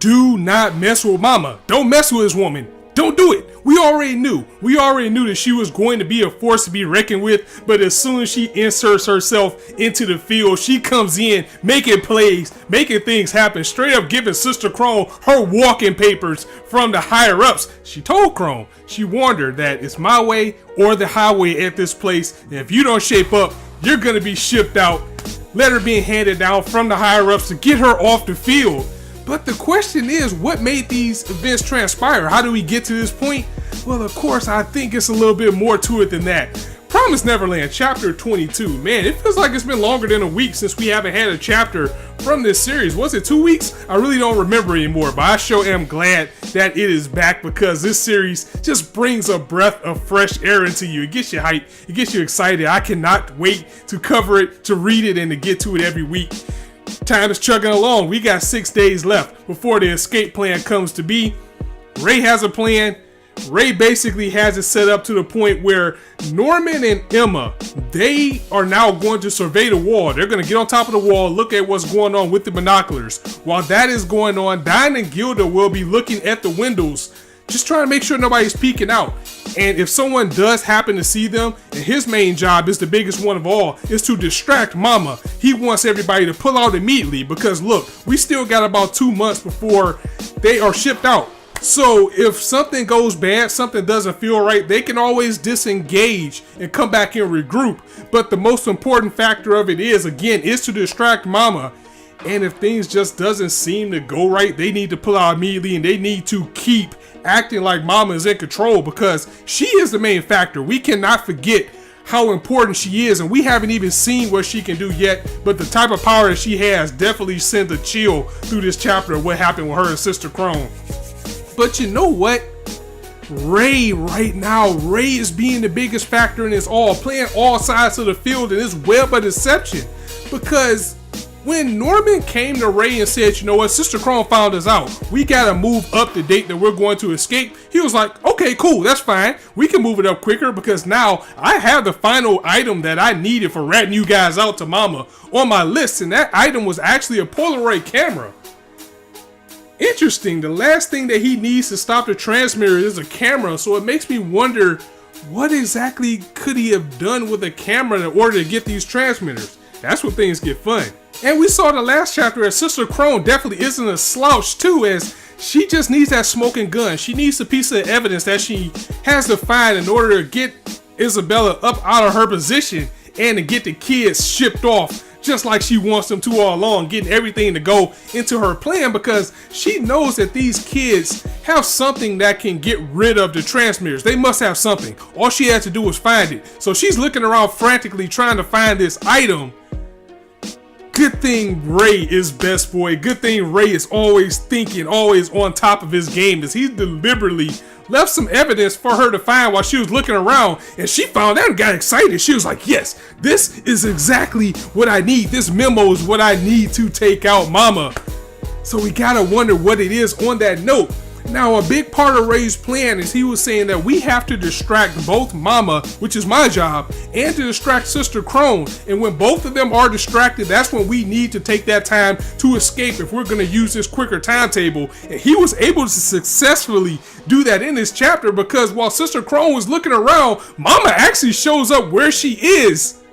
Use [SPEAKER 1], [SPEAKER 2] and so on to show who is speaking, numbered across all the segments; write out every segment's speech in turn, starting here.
[SPEAKER 1] do not mess with Mama. Don't mess with this woman. Don't do it. We already knew that she was going to be a force to be reckoned with, but as soon as she inserts herself into the field, she comes in, making plays, making things happen, straight up giving Sister Crone her walking papers from the higher ups. She told Crone, she warned her that it's my way or the highway at this place, and if you don't shape up, you're going to be shipped out. Letter being handed down from the higher ups to get her off the field. But the question is, what made these events transpire? How do we get to this point? Well, of course, I think it's a little bit more to it than that. Promised Neverland Chapter 22. Man, it feels like it's been longer than a week since we haven't had a chapter from this series. Was it 2 weeks? I really don't remember anymore, but I sure am glad that it is back because this series just brings a breath of fresh air into you. It gets you hyped. It gets you excited. I cannot wait to cover it, to read it, and to get to it every week. Time is chugging along. We got 6 days left before the escape plan comes to be. Ray has a plan. Ray basically has it set up to the point where Norman and Emma, they are now going to survey the wall. They're going to get on top of the wall, look at what's going on with the binoculars. While that is going on, Diane and Gilda will be looking at the windows, just trying to make sure nobody's peeking out. And if someone does happen to see them, and his main job is the biggest one of all, is to distract Mama. He wants everybody to pull out immediately because look, we still got about 2 months before they are shipped out. So if something goes bad, something doesn't feel right, they can always disengage and come back and regroup. But the most important factor of it is, again, is to distract Mama. And if things just doesn't seem to go right, they need to pull out immediately and they need to keep acting like Mama is in control because she is the main factor. We cannot forget how important she is, and we haven't even seen what she can do yet, but the type of power that she has definitely sent a chill through this chapter of what happened with her and Sister Crone. But you know what? Ray right now, Ray is being the biggest factor in this all, playing all sides of the field in this web of deception. Because when Norman came to Ray and said, you know what, Sister Crone found us out, we gotta move up the date that we're going to escape, he was like, okay, cool, that's fine. We can move it up quicker because now I have the final item that I needed for ratting you guys out to Mama on my list, and that item was actually a Polaroid camera. Interesting, the last thing that he needs to stop the transmitter is a camera, so it makes me wonder, what exactly could he have done with a camera in order to get these transmitters? That's where things get fun. And we saw the last chapter as Sister Crone definitely isn't a slouch too, as she just needs that smoking gun. She needs a piece of evidence that she has to find in order to get Isabella up out of her position and to get the kids shipped off just like she wants them to all along, getting everything to go into her plan because she knows that these kids have something that can get rid of the transmitters. They must have something. All she has to do is find it. So she's looking around frantically trying to find this item. Good thing Ray is best boy. Good thing Ray is always thinking, always on top of his game, as he deliberately left some evidence for her to find while she was looking around, and she found that and got excited. She was like, yes, this is exactly what I need. This memo is what I need to take out Mama. So we gotta wonder what it is on that note. Now, a big part of Ray's plan is he was saying that we have to distract both Mama, which is my job, and to distract Sister Crone. And when both of them are distracted, that's when we need to take that time to escape if we're going to use this quicker timetable. And he was able to successfully do that in this chapter because while Sister Crone was looking around, Mama actually shows up where she is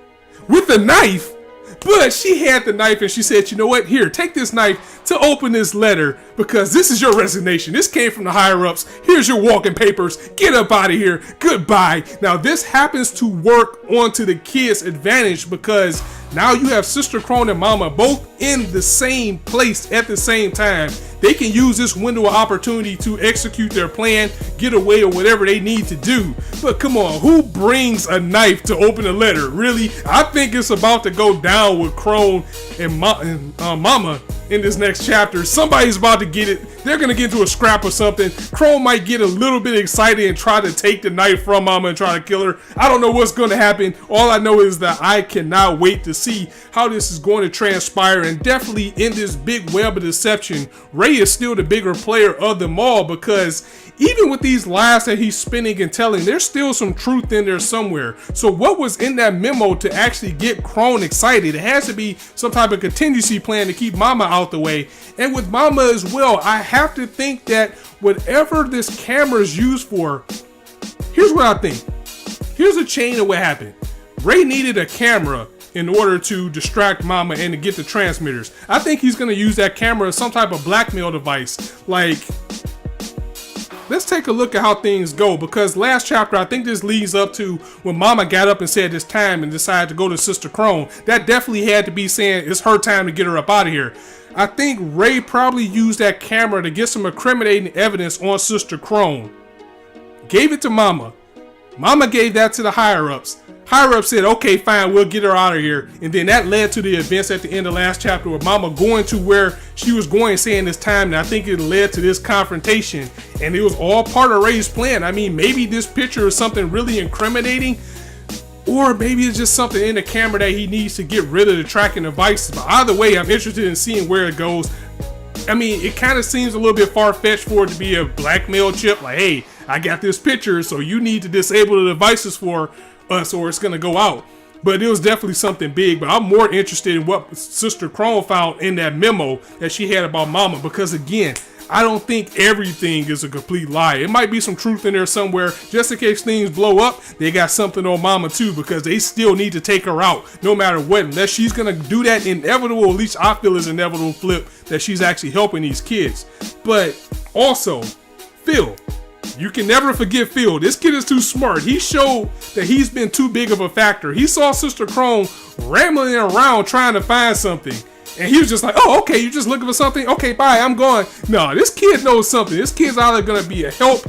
[SPEAKER 1] with a knife. But she had the knife and she said, you know what, here, take this knife to open this letter because this is your resignation. This came from the higher ups. Here's your walking papers. Get up out of here. Goodbye. Now this happens to work onto the kids' advantage because now you have Sister Crone and Mama both in the same place at the same time. They can use this window of opportunity to execute their plan, get away, or whatever they need to do. But come on, who brings a knife to open a letter? Really? I think it's about to go down with Crone and Mama in this next chapter. Somebody's about to get it. They're going to get into a scrap or something. Crone might get a little bit excited and try to take the knife from Mama and try to kill her. I don't know what's going to happen. All I know is that I cannot wait to see how this is going to transpire. And definitely in this big web of deception, Ray is still the bigger player of them all because even with these lies that he's spinning and telling, there's still some truth in there somewhere. So what was in that memo to actually get Crone excited? It has to be some type of contingency plan to keep Mama out the way. And with Mama as well, I have to think that whatever this camera is used for, here's what I think. Here's a chain of what happened. Ray needed a camera in order to distract Mama and to get the transmitters. I think he's gonna use that camera as some type of blackmail device. Like, let's take a look at how things go, because last chapter, I think this leads up to when Mama got up and said it's time and decided to go to Sister Crone. That definitely had to be saying it's her time to get her up out of here. I think Ray probably used that camera to get some incriminating evidence on Sister Crone. Gave it to Mama. Mama gave that to the higher-ups. Higher-ups said, okay, fine, we'll get her out of here. And then that led to the events at the end of last chapter with Mama going to where she was going, saying it's time. And I think it led to this confrontation. And it was all part of Ray's plan. I mean, maybe this picture is something really incriminating, or maybe it's just something in the camera that he needs to get rid of the tracking devices. But either way, I'm interested in seeing where it goes. I mean, it kind of seems a little bit far-fetched for it to be a blackmail chip. Like, hey, I got this picture, so you need to disable the devices for us or it's going to go out. But it was definitely something big. But I'm more interested in what Sister Crone found in that memo that she had about Mama. Because, again, I don't think everything is a complete lie. It might be some truth in there somewhere. Just in case things blow up, they got something on Mama too, because they still need to take her out no matter what. Unless she's going to do that inevitable, at least I feel is inevitable flip, that she's actually helping these kids. But also, Phil. You can never forget Phil. This kid is too smart. He showed that he's been too big of a factor. He saw Sister Crone rambling around trying to find something. And he was just like, oh, okay, you're just looking for something? Okay, bye, I'm going. No, this kid knows something. This kid's either going to be a help.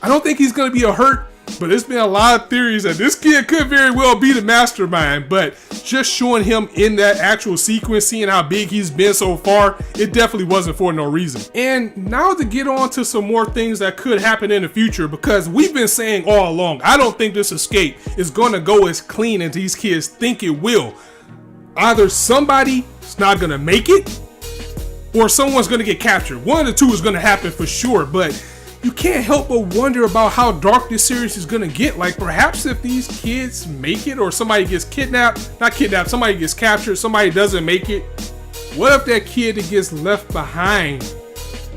[SPEAKER 1] I don't think he's going to be a hurt. But there's been a lot of theories that this kid could very well be the mastermind. But just showing him in that actual sequence, seeing how big he's been so far, it definitely wasn't for no reason. And now to get on to some more things that could happen in the future, because we've been saying all along, I don't think this escape is going to go as clean as these kids think it will. Either somebody's not going to make it, or someone's going to get captured. One of the two is going to happen for sure, but you can't help but wonder about how dark this series is going to get. Like, perhaps if these kids make it, or somebody gets somebody gets captured, somebody doesn't make it. What if that kid that gets left behind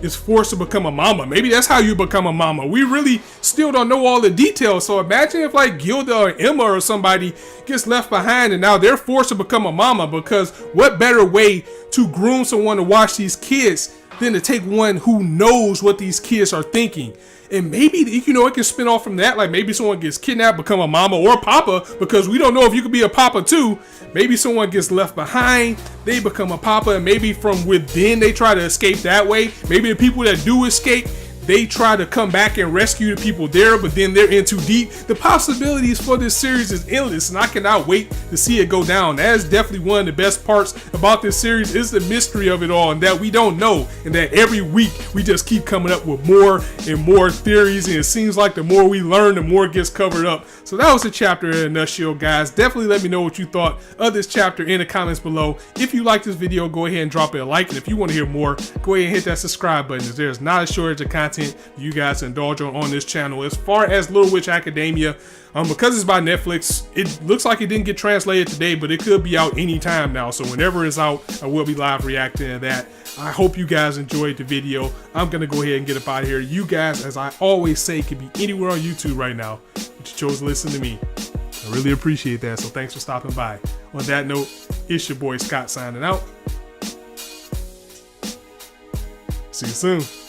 [SPEAKER 1] is forced to become a mama? Maybe that's how you become a mama. We really still don't know all the details. So imagine if like Gilda or Emma or somebody gets left behind and now they're forced to become a mama, because what better way to groom someone to watch these kids than to take one who knows what these kids are thinking. And maybe, you know, it can spin off from that. Like maybe someone gets kidnapped, become a mama or a papa, because we don't know if you could be a papa too. Maybe someone gets left behind, they become a papa, and maybe from within they try to escape that way. Maybe the people that do escape, they try to come back and rescue the people there, but then they're in too deep. The possibilities for this series is endless, and I cannot wait to see it go down. That is definitely one of the best parts about this series, is the mystery of it all, and that we don't know, and that every week we just keep coming up with more and more theories, and it seems like the more we learn, the more it gets covered up. So that was the chapter in a nutshell, guys. Definitely let me know what you thought of this chapter in the comments below. If you like this video, go ahead and drop it a like, and if you want to hear more, go ahead and hit that subscribe button, as there's not a shortage of content you guys to indulge on this channel. As far as Little Witch Academia, because it's by Netflix, it looks like it didn't get translated today, but it could be out anytime now. So whenever it's out, I will be live reacting to that. I hope you guys enjoyed the video. I'm gonna go ahead and get up out of here. You guys, as I always say, could be anywhere on YouTube right now, but you chose to listen to me. I really appreciate that, so thanks for stopping by. On that note, it's your boy Scott signing out. See you soon.